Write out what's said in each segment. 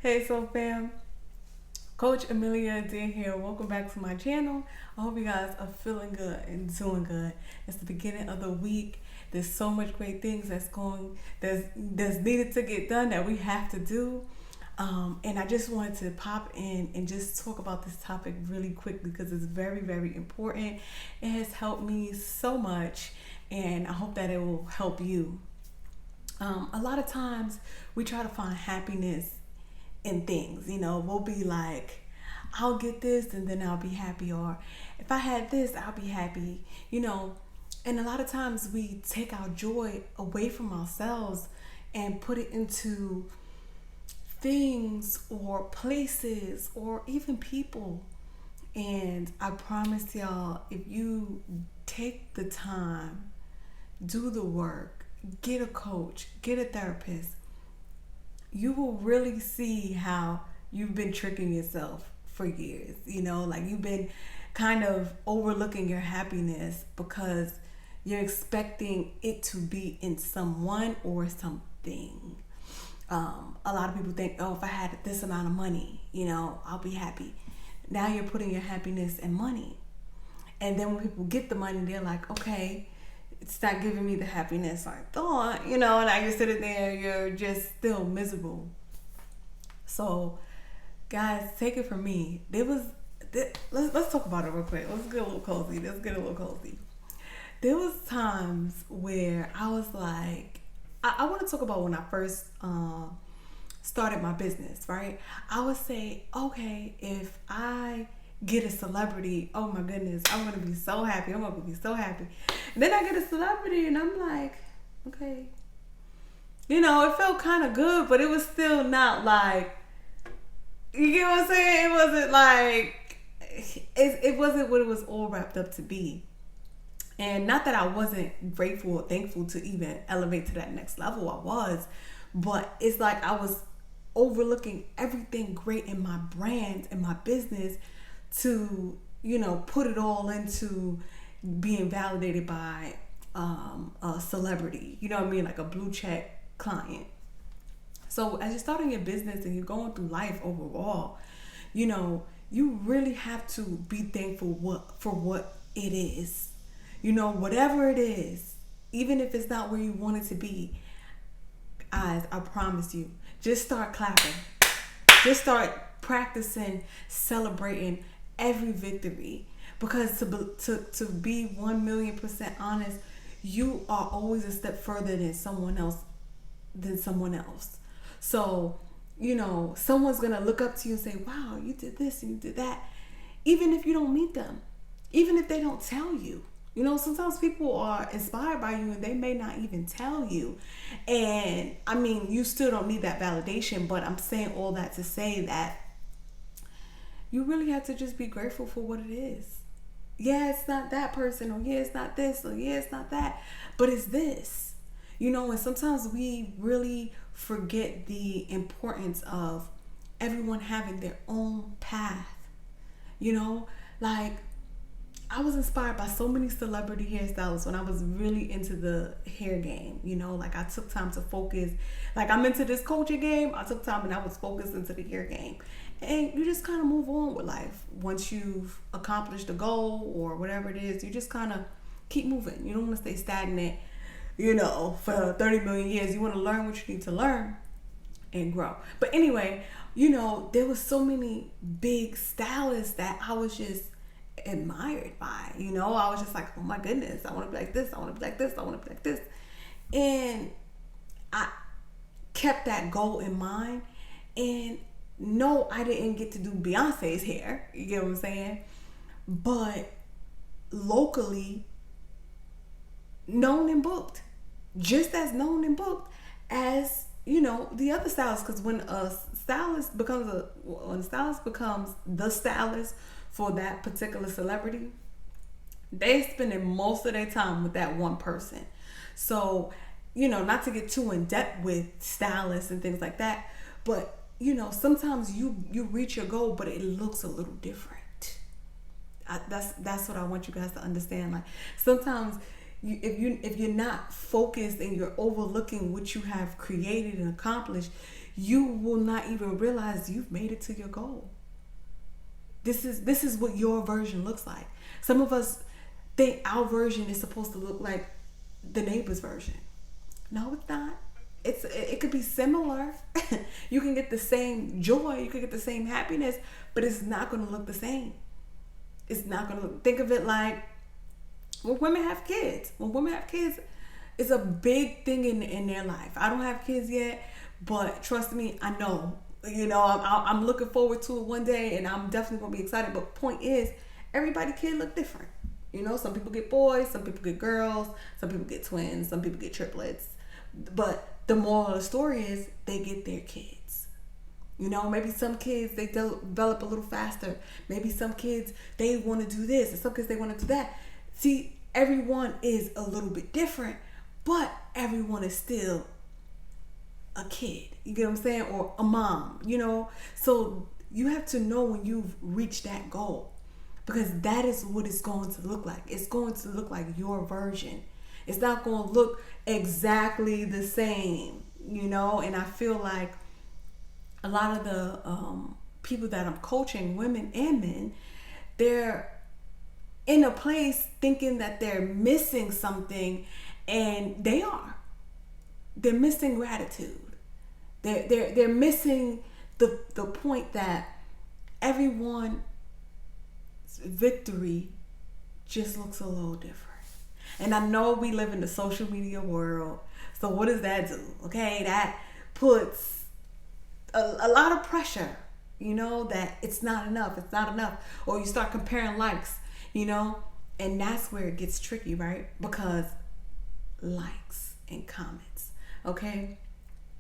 Hey, so fam, Coach Amelia Adair here. Welcome back to my channel. I hope you guys are feeling good and doing good. It's the beginning of the week. There's so much great things that's needed to get done that we have to do. And I just wanted to pop in and just talk about this topic really quickly because it's very, very important. It has helped me so much, and I hope that it will help you. A lot of times we try to find happiness in things. We'll be like, I'll get this and then I'll be happy, or if I had this, I'll be happy. And a lot of times we take our joy away from ourselves and put it into things or places or even people. And I promise y'all, if you take the time, do the work, get a coach, get a therapist, you will really see how you've been tricking yourself for years. Like you've been kind of overlooking your happiness because you're expecting it to be in someone or something. A lot of people think, oh, if I had this amount of money, I'll be happy. Now you're putting your happiness in money. And then when people get the money, they're like, okay, it's not giving me the happiness I thought, and now you're sitting there, you're just still miserable. So, guys, take it from me. Let's talk about it real quick. Let's get a little cozy. There was times where I was like, I want to talk about when I first started my business, right? I would say, okay, if I get a celebrity, oh my goodness, I'm gonna be so happy. And then I get a celebrity and I'm like, okay. It felt kind of good, but it was still not like, you get what I'm saying? It wasn't like, it wasn't what it was all wrapped up to be. And not that I wasn't grateful or thankful to even elevate to that next level, I was. But it's like I was overlooking everything great in my brand and my business to, put it all into being validated by a celebrity. You know what I mean? Like a blue check client. So as you're starting your business and you're going through life overall, you really have to be thankful for what it is. Whatever it is, even if it's not where you want it to be, guys, I promise you, just start clapping. Just start practicing, celebrating every victory. Because to be 1,000,000% honest, you are always a step further than someone else. So, someone's gonna look up to you and say, wow, you did this and you did that. Even if you don't meet them, even if they don't tell you. Sometimes people are inspired by you and they may not even tell you. And I mean, you still don't need that validation, but I'm saying all that to say that you really have to just be grateful for what it is. Yeah, it's not that person, or yeah, it's not this, or yeah, it's not that, but it's this. And sometimes we really forget the importance of everyone having their own path. Like, I was inspired by so many celebrity hairstylists when I was really into the hair game. Like I took time to focus. Like I'm into this coaching game. I took time and I was focused into the hair game. And you just kind of move on with life. Once you've accomplished a goal or whatever it is, you just kind of keep moving. You don't want to stay stagnant, for 30 million years. You want to learn what you need to learn and grow. But anyway, there was so many big stylists that I was just admired by. I was just like, oh my goodness, I want to be like this, I want to be like this, I want to be like this. And I kept that goal in mind. And no, I didn't get to do Beyonce's hair, you get what I'm saying? But locally, known and booked, just as known and booked as the other stylists. Because when a stylist becomes the stylist for that particular celebrity, they spending most of their time with that one person. So, not to get too in depth with stylists and things like that, but sometimes you reach your goal, but it looks a little different. That's what I want you guys to understand. Like sometimes if you're not focused and you're overlooking what you have created and accomplished, you will not even realize you've made it to your goal. This is what your version looks like. Some of us think our version is supposed to look like the neighbor's version. No, it's not. It could be similar. You can get the same joy, you can get the same happiness, but it's not going to look the same. It's not going to look. Think of it like when women have kids. When women have kids, it's a big thing in their life. I don't have kids yet, but trust me, I know. I'm looking forward to it one day, and I'm definitely going to be excited. But point is, everybody kid look different. Some people get boys, some people get girls, some people get twins, some people get triplets. But the moral of the story is they get their kids. Maybe some kids, they develop a little faster. Maybe some kids, they want to do this, and some kids, they want to do that. See, everyone is a little bit different, but everyone is still a kid. You get what I'm saying? Or a mom, So you have to know when you've reached that goal, because that is what it's going to look like. It's going to look like your version. It's not going to look exactly the same, And I feel like a lot of the people that I'm coaching, women and men, they're in a place thinking that they're missing something, and they are. They're missing gratitude. They're missing the point that everyone's victory just looks a little different. And I know we live in the social media world. So what does that do? Okay, that puts a lot of pressure, that it's not enough. It's not enough. Or you start comparing likes, and that's where it gets tricky, right? Because likes and comments, okay?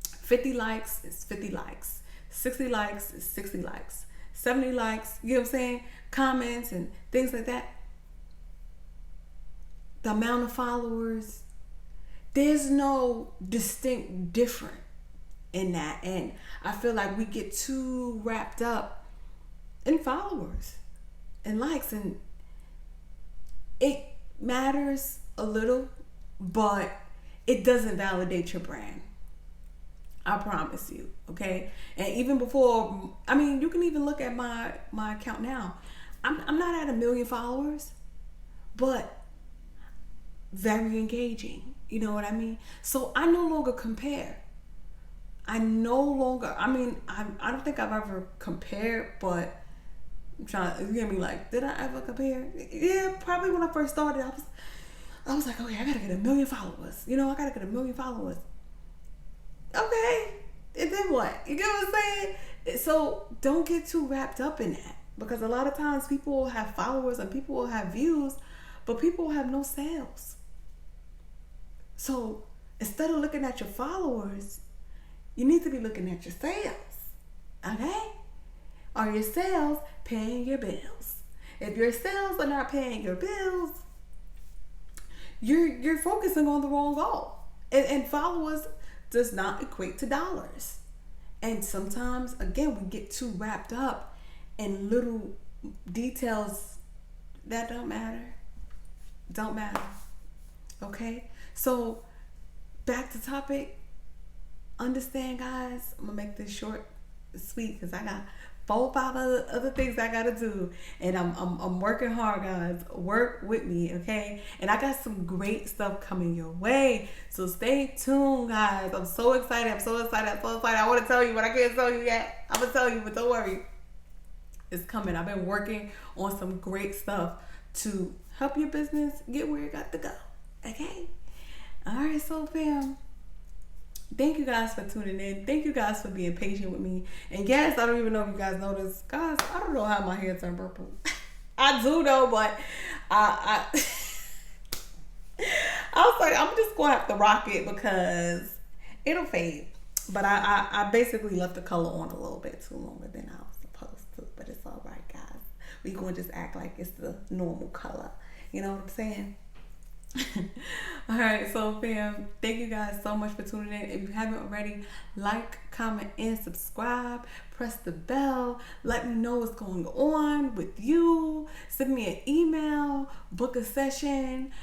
50 likes is 50 likes. 60 likes is 60 likes. 70 likes, you know what I'm saying? Comments and things like that. The amount of followers, there's no distinct difference in that. And I feel like we get too wrapped up in followers and likes, and it matters a little, but it doesn't validate your brand. I promise you, okay? And even before, you can even look at my account now. I'm not at 1 million followers, but very engaging. You know what I mean? So I no longer compare. I don't think I've ever compared, but I'm trying, you get me, like, did I ever compare? Yeah, probably when I first started, I was like, okay, I gotta get 1 million followers. I gotta get 1 million followers. Okay, and then what? You get what I'm saying? So don't get too wrapped up in that, because a lot of times people will have followers and people will have views, but people will have no sales. So instead of looking at your followers, you need to be looking at your sales. Okay? Are your sales paying your bills? If your sales are not paying your bills, you're focusing on the wrong goal. And followers does not equate to dollars. And sometimes, again, we get too wrapped up in little details that don't matter. Don't matter. Okay? So, back to topic. Understand, guys, I'm going to make this short and sweet, because I got 4 or 5 other things I got to do. And I'm working hard, guys. Work with me, okay? And I got some great stuff coming your way. So stay tuned, guys. I'm so excited. I'm so excited. I want to tell you, but I can't tell you yet. I'm going to tell you, but don't worry. It's coming. I've been working on some great stuff to help your business get where it got to go. Okay? All right, so fam. Thank you guys for tuning in. Thank you guys for being patient with me. And yes, I don't even know if you guys noticed. Guys, I don't know how my hair turned purple. I do know, but I was like, I'm just going to have to rock it because it'll fade. But I basically left the color on a little bit too longer than I was supposed to. But it's all right, guys. We going to just act like it's the normal color. You know what I'm saying? All right, so fam, thank you guys so much for tuning in. If you haven't already, like, comment, and subscribe. Press the bell. Let me know what's going on with you. Send me an email, book a session,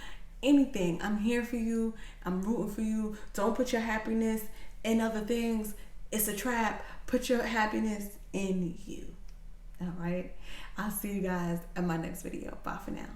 anything. I'm here for you. I'm rooting for you. Don't put your happiness in other things. It's a trap. Put your happiness in you. All right. I'll see you guys in my next video. Bye for now.